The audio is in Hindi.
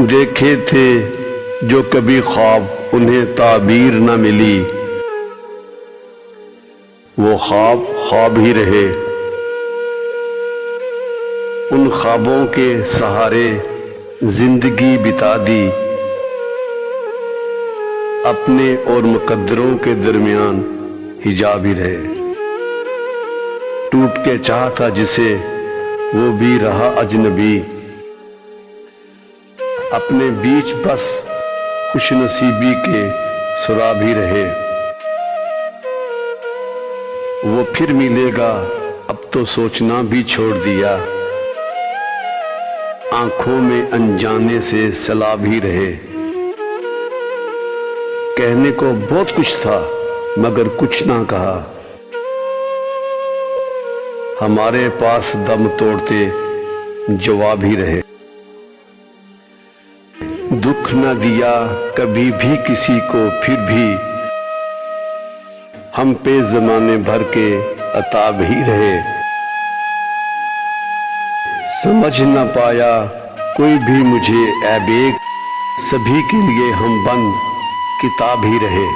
देखे थे जो कभी ख्वाब उन्हें ताबीर न मिली, वो ख्वाब ख्वाब ही रहे। उन ख्वाबों के सहारे जिंदगी बिता दी, अपने और मुकद्दरों के दरमियान हिजाब ही रहे। टूट के चाहता जिसे वो भी रहा अजनबी, अपने बीच बस खुशनसीबी के सुराग ही रहे। वो फिर मिलेगा अब तो सोचना भी छोड़ दिया, आंखों में अनजाने से सलाब ही रहे। कहने को बहुत कुछ था मगर कुछ ना कहा, हमारे पास दम तोड़ते जवाब ही रहे। दुख न दिया कभी भी किसी को, फिर भी हम पे ज़माने भर के अताब ही रहे। समझ न पाया कोई भी मुझे ऐबेक, सभी के लिए हम बंद किताब ही रहे।